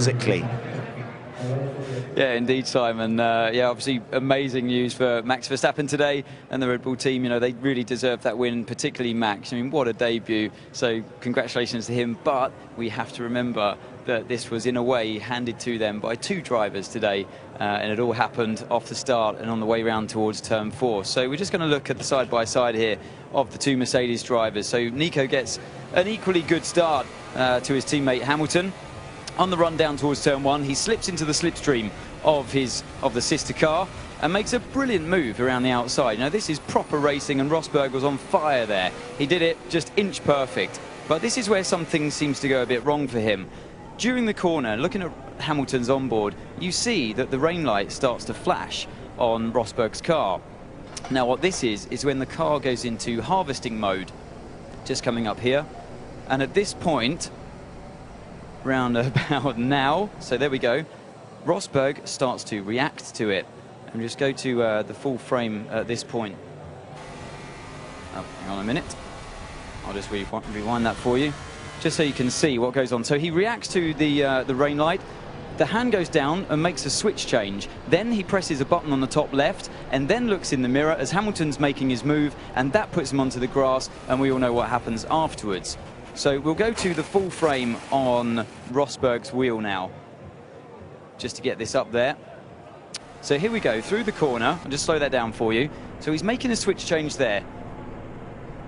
physically. Yeah, indeed, Simon. Yeah, obviously amazing news for Max Verstappen today and the Red Bull team. You know, they really deserved that win, particularly Max. I mean, what a debut. So congratulations to him. But we have to remember that this was, in a way, handed to them by two drivers today. And it all happened off the start and on the way round towards turn 4. So we're just going to look at the side-by-side here of the two Mercedes drivers. So Nico gets an equally good start to his teammate Hamilton. On the run down towards turn 1, he slips into the slipstream of the sister car and makes a brilliant move around the outside. Now, this is proper racing, and Rosberg was on fire there. He did it just inch perfect. But this is where something seems to go a bit wrong for him. During the corner, looking at Hamilton's onboard, you see that the rain light starts to flash on Rosberg's car. Now, what this is when the car goes into harvesting mode, just coming up here. And at this point, round about now, so there we go, Rosberg starts to react to it. And just go to the full frame at this point. Oh, hang on a minute. I'll just rewind that for you, just so you can see what goes on. So he reacts to the rain light. The hand goes down and makes a switch change. Then he presses a button on the top left and then looks in the mirror as Hamilton's making his move, and that puts him onto the grass, and we all know what happens afterwards. So we'll go to the full frame on Rosberg's wheel now, just to get this up there. So here we go, through the corner. I'll just slow that down for you. So he's making a switch change there.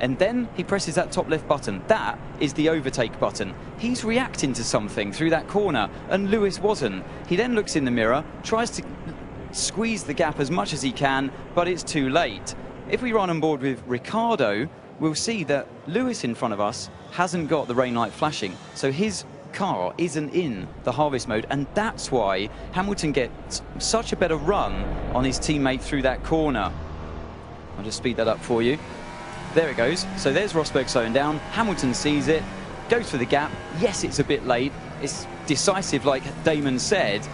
And then he presses that top left button. That is the overtake button. He's reacting to something through that corner, and Lewis wasn't. He then looks in the mirror, tries to squeeze the gap as much as he can, but it's too late. If we run on board with Ricardo, we'll see that Lewis in front of us hasn't got the rain light flashing. So his car isn't in the harvest mode, and that's why Hamilton gets such a better run on his teammate through that corner. I'll just speed that up for you. There it goes. So there's Rosberg slowing down. Hamilton sees it, goes for the gap. Yes, it's a bit late. It's decisive, like Damon said,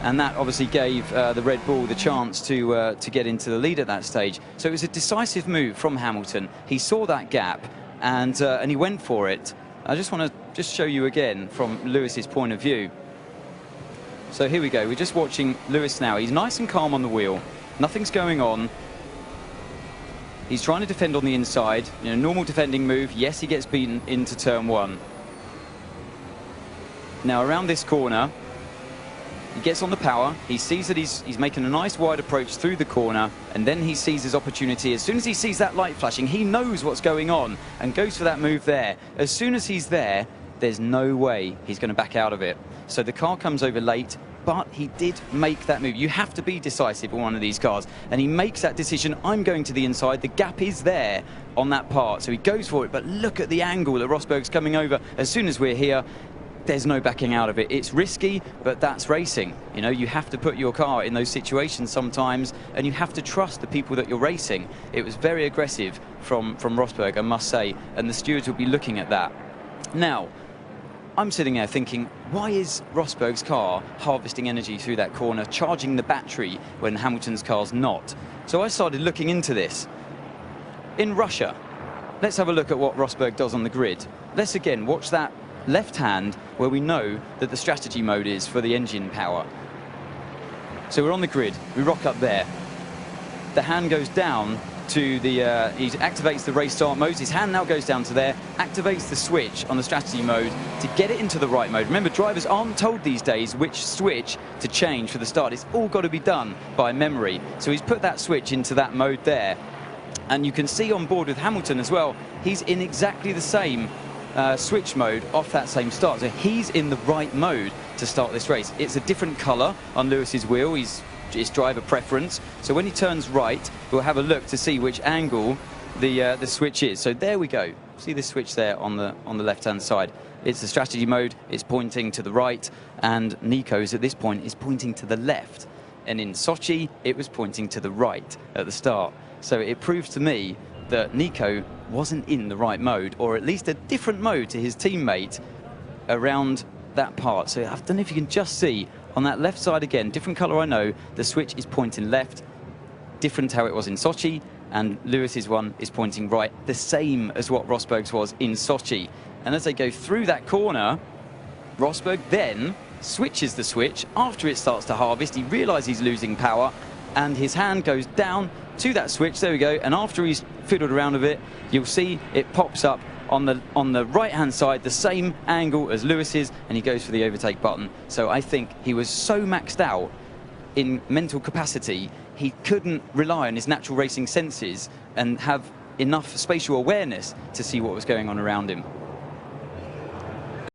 and that obviously gave the Red Bull the chance to get into the lead at that stage. So it was a decisive move from Hamilton. He saw that gap and he went for it. I just want to show you again from Lewis's point of view. So here we go. We're just watching Lewis now. He's nice and calm on the wheel. Nothing's going on. He's trying to defend on the inside. You know, normal defending move. Yes, he gets beaten into turn 1. Now around this corner, he gets on the power. He sees that he's making a nice wide approach through the corner, and then he sees his opportunity. As soon as he sees that light flashing, he knows what's going on and goes for that move there. As soon as he's there, there's no way he's going to back out of it. So the car comes over late, but he did make that move. You have to be decisive on one of these cars, and he makes that decision. I'm going to the inside. The gap is there on that part, so he goes for it. But look at the angle that Rosberg's coming over. As soon as we're here, there's no backing out of it. It's risky, but that's racing. You know, you have to put your car in those situations sometimes, and you have to trust the people that you're racing. It was very aggressive from Rosberg, I must say, and the stewards will be looking at that. Now, I'm sitting there thinking, why is Rosberg's car harvesting energy through that corner, charging the battery when Hamilton's car's not? So I started looking into this. In Russia, let's have a look at what Rosberg does on the grid. Let's again watch that left hand where we know that the strategy mode is for the engine power. So we're on the grid, we rock up there. The hand goes down to the, he activates the race start mode. His hand now goes down to there, activates the switch on the strategy mode to get it into the right mode. Remember, drivers aren't told these days which switch to change for the start. It's all got to be done by memory. So he's put that switch into that mode there. And you can see on board with Hamilton as well, he's in exactly the same switch mode off that same start. So he's in the right mode to start this race. It's a different color on Lewis's wheel. It's driver preference. So when he turns right, we'll have a look to see which angle the switch is. So there we go. See the switch there on the left-hand side. It's the strategy mode. It's pointing to the right, and Nico's at this point is pointing to the left. And in Sochi, it was pointing to the right at the start. So it proves to me that Nico wasn't in the right mode, or at least a different mode to his teammate around that part. So I don't know if you can just see on that left side again, different color I know, the switch is pointing left, different how it was in Sochi, and Lewis's one is pointing right, the same as what Rosberg's was in Sochi. And as they go through that corner, Rosberg then switches the switch. After it starts to harvest, he realizes he's losing power, and his hand goes down to that switch. There we go. And after he's fiddled around with it, you'll see it pops up on the right-hand side, the same angle as Lewis's, and he goes for the overtake button. So I think he was so maxed out in mental capacity, he couldn't rely on his natural racing senses and have enough spatial awareness to see what was going on around him.